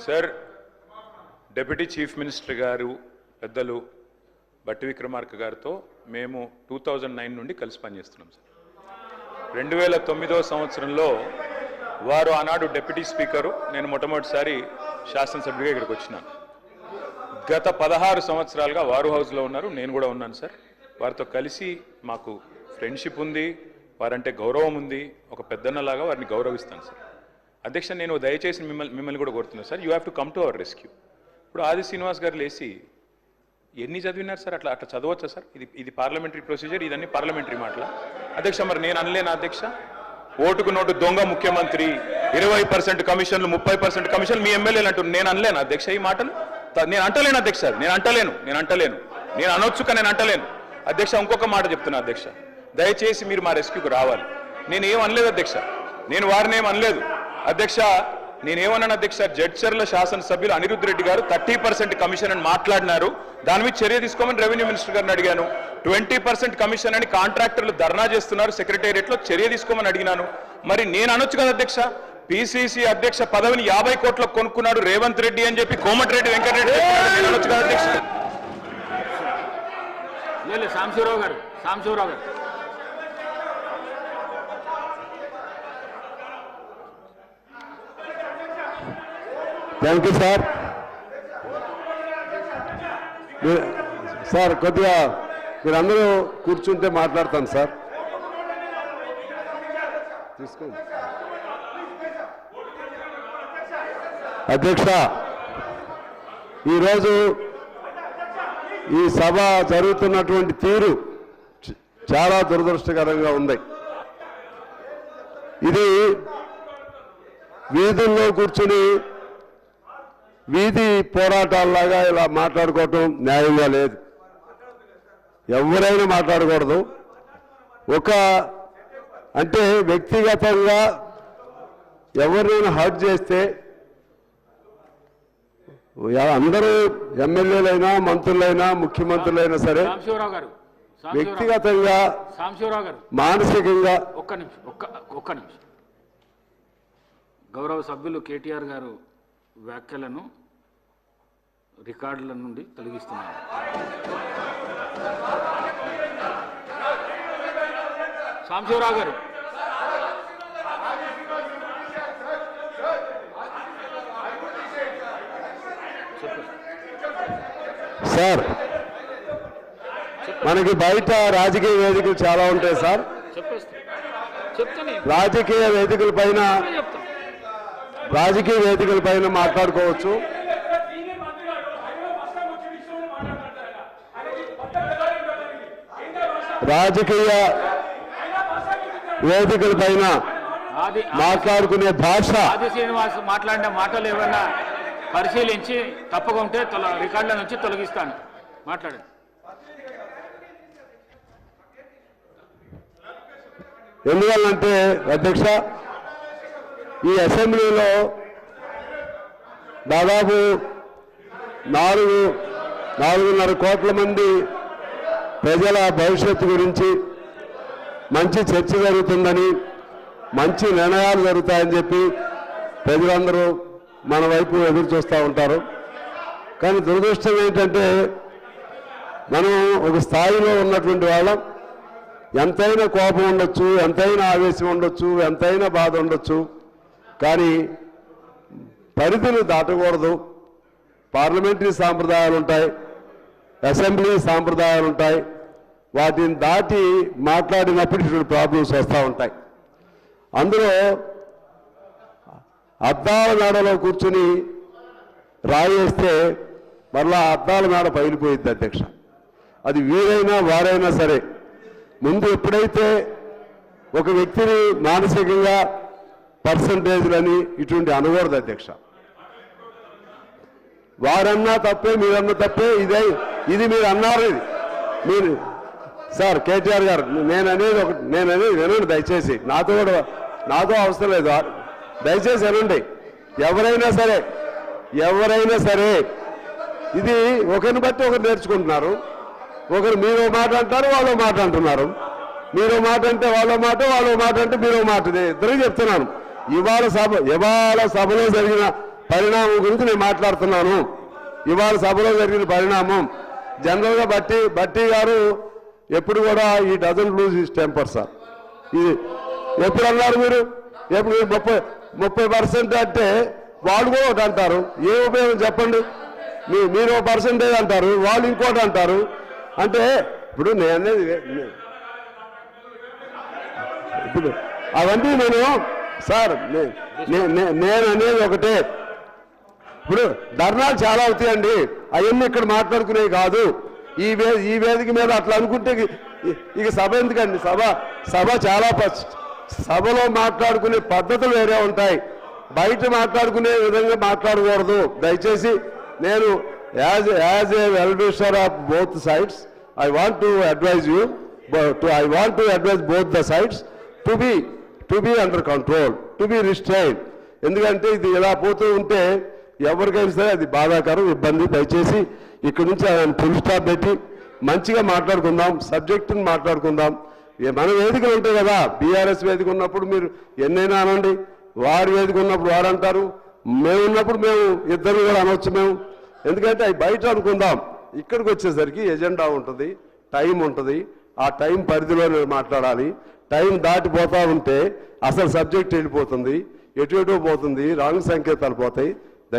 Sir deputy chief minister गारू పెద్దలు బట్టి విక్రమార్క గారితో మేము 2009 నుండి కలిసి పనిచేస్తున్నాం సార్. 2009వ సంవత్సరంలో వారు ఆనాడు డిప్యూటీ స్పీకరు, నేను మొట్టమొదటిసారి శాసనసభ్యుడిగా ఇక్కడికి వచ్చినాను. గత 16 సంవత్సరాలుగా వారు హౌస్లో ఉన్నారు, నేను కూడా ఉన్నాను సార్. వారితో కలిసి మాకు ఫ్రెండ్షిప్ ఉంది, వారంటే గౌరవం ఉంది. ఒక పెద్దన్నలాగా వారిని గౌరవిస్తాను సార్. అధ్యక్ష, నేను దయచేసి మిమ్మల్ని కూడా కోరుతున్నాను sir, you have to come to our rescue. ఇప్పుడు ఆది శ్రీనివాస్ గారు లేచి ఎన్ని చదివినారు సార్? అట్లా చదవచ్చా సార్? ఇది పార్లమెంటరీ ప్రొసీజర్, ఇదన్నీ పార్లమెంటరీ మాటల అధ్యక్ష. మరి నేను అనలేనా అధ్యక్ష? ఓటుకు నోటు దొంగ ముఖ్యమంత్రి, 20% కమిషన్లు, 30% కమిషన్లు మీ ఎమ్మెల్యేలు అంటున్నారు. నేను అనలేను అధ్యక్ష ఈ మాటలు? నేను అంటలేను అధ్యక్ష, నేను అంటలేను. నేను అనొచ్చు కానీ నేను అంటలేను అధ్యక్ష. ఇంకొక మాట చెప్తున్నా అధ్యక్ష, దయచేసి మీరు మా రెస్క్యూకి రావాలి. నేను ఏం అనలేదు అధ్యక్ష, నేను వారిని ఏం అనలేదు అధ్యక్ష. నేనేమన్నాను అధ్యక్ష, జడ్చర్ల శాసనసభ్యులు అనిరుద్ధ్ రెడ్డి గారు 30% కమిషన్ అని మాట్లాడినారు, దాని మీద చర్య తీసుకోమని రెవెన్యూ మినిస్టర్ గారిని అడిగాను. 20% కమిషన్ అని కాంట్రాక్టర్లు ధర్నా చేస్తున్నారు సెక్రటేరియట్లో, చర్య తీసుకోమని అడిగినాను. మరి నేను అనొచ్చు కదా అధ్యక్ష, పిసిసి అధ్యక్ష పదవిని 50 కోట్లకు కొనుక్కున్నాడు రేవంత్ రెడ్డి అని చెప్పి కోమటిరెడ్డి వెంకటరెడ్డి నేను అనొచ్చు కదా అధ్యక్ష? సాంబశివరావు గారు థ్యాంక్ యూ సార్. సార్ కొద్దిగా మీరందరూ కూర్చుంటే మాట్లాడతాను సార్. తీసుకోండి అధ్యక్ష. ఈరోజు ఈ సభ జరుగుతున్నటువంటి తీరు చాలా దురదృష్టకరంగా ఉంది. ఇది వీధుల్లో కూర్చుని వీధి పోరాటాల్లాగా ఇలా మాట్లాడుకోవటం న్యాయంగా లేదు. ఎవరైనా మాట్లాడకూడదు. అంటే వ్యక్తిగతంగా ఎవరినైనా హర్ట్ చేస్తే అందరూ ఎమ్మెల్యేలైనా మంత్రులైనా ముఖ్యమంత్రులైనా సరే వ్యక్తిగతంగా మానసికంగా ఒక్క నిమిషం గౌరవ సభ్యులు కేటీఆర్ గారు వ్యాఖ్యలను రికార్డుల నుండి తొలగిస్తున్నారు. సాంబశివరావు గారు సార్, మనకి బయట రాజకీయ వేదికలు చాలా ఉంటాయి సార్. రాజకీయ వేదికల పైన మాట్లాడుకోవచ్చు. రాజకీయ వేదికల పైన మాట్లాడుకునే భాష ఆది శ్రీనివాస్ మాట్లాడిన మాటలు ఏమైనా పరిశీలించి తప్పగా ఉంటే రికార్డుల నుంచి తొలగిస్తాను. మాట్లాడండి. ఎందువల్లంటే అధ్యక్ష, ఈ అసెంబ్లీలో దాదాపు 4.5 కోట్ల మంది ప్రజల భవిష్యత్తు గురించి మంచి చర్చ జరుగుతుందని, మంచి నిర్ణయాలు జరుగుతాయని చెప్పి ప్రజలందరూ మన వైపు ఎదురు చూస్తూ ఉంటారు. కానీ దురదృష్టం ఏంటంటే, మనం ఒక స్థాయిలో ఉన్నటువంటి వాళ్ళం, ఎంతైనా కోపం ఉండొచ్చు, ఎంతైనా ఆవేశం ఉండొచ్చు, ఎంతైనా బాధ ఉండొచ్చు, కానీ పరిధిని దాటకూడదు. పార్లమెంటరీ సాంప్రదాయాలు ఉంటాయి, అసెంబ్లీ సాంప్రదాయాలు ఉంటాయి. వాటిని దాటి మాట్లాడినప్పుడు ఇటువంటి ప్రాబ్లమ్స్ వస్తూ ఉంటాయి. అందులో అద్దాల మేడలో కూర్చుని రాయేస్తే మరలా అద్దాల మేడ పగిలిపోయింది అధ్యక్ష. అది వీరైనా వారైనా సరే, ముందు ఎప్పుడైతే ఒక వ్యక్తిని మానసికంగా పర్సంటేజ్లని ఇటువంటి అనకూడదు అధ్యక్ష. వారన్నా తప్పే, మీరన్నా తప్పే. ఇది మీరు అన్నారు. ఇది మీరు సార్ కేటీఆర్ గారు, నేననేది వినండి దయచేసి. నాతో అవసరం లేదు, దయచేసి వినండి. ఎవరైనా సరే ఇది ఒకరిని బట్టి ఒకరు నేర్చుకుంటున్నారు. ఒకరు మీరో మాట అంటారు, వాళ్ళో మాట అంటున్నారు. మీరో మాట అంటే వాళ్ళో మాట, వాళ్ళో మాట అంటే మీరో మాట. ఇద్దరు చెప్తున్నాను. ఇవాళ సభలో జరిగిన పరిణామం గురించి నేను మాట్లాడుతున్నాను. ఇవాళ సభలో జరిగిన పరిణామం జనరల్గా బట్టి గారు ఎప్పుడు కూడా ఈ doesn't lose his temper sir. ఇది ఎప్పుడు అన్నారు మీరు? ఎప్పుడు 30% అంటే వాళ్ళు కూడా ఒకటి అంటారు. ఏ ఉపయోగం చెప్పండి? మీరు 1% అంటారు, వాళ్ళు ఇంకోటి అంటారు. అంటే ఇప్పుడు నేను అనేది ఇప్పుడు అవన్నీ నేను సార్ నేను అనేది ఒకటే. ఇప్పుడు ధర్నాలు చాలా అవుతాయండి, అవన్నీ ఇక్కడ మాట్లాడుకునేవి కాదు. ఈ వేదిక మీద అట్లా అనుకుంటే ఇక సభ ఎందుకండి? సభ చాలా సభలో మాట్లాడుకునే పద్ధతులు వేరే ఉంటాయి, బయట మాట్లాడుకునే విధంగా మాట్లాడకూడదు. దయచేసి నేను as a well wisher of both sides I want to advise you, I want to advise both the sides to be under control, to be restrain. ఎందుకంటే ఇది ఇలా పోతూ ఉంటే ఎవరికైనా సరే అది బాధాకరం, ఇబ్బంది. దయచేసి ఇక్కడి నుంచి ఫుల్ స్టాప్ పెట్టి మంచిగా మాట్లాడుకుందాం, సబ్జెక్టుని మాట్లాడుకుందాం. మన వేదికలు ఉంటాయి కదా, బీఆర్ఎస్ వేదిక ఉన్నప్పుడు మీరు ఎన్నైనా అనండి, వారి వేదిక ఉన్నప్పుడు వారు అంటారు, మేము ఉన్నప్పుడు మేము ఇద్దరు కూడా అనొచ్చు మేము. ఎందుకంటే అవి బయట అనుకుందాం. ఇక్కడికి వచ్చేసరికి ఎజెండా ఉంటుంది, టైం ఉంటుంది. ఆ టైం పరిధిలో మాట్లాడాలి. టైం దాటిపోతూ ఉంటే అసలు సబ్జెక్ట్ వెళ్ళిపోతుంది, ఎటు పోతుంది, రాంగ్ సంకేతాలు పోతాయి.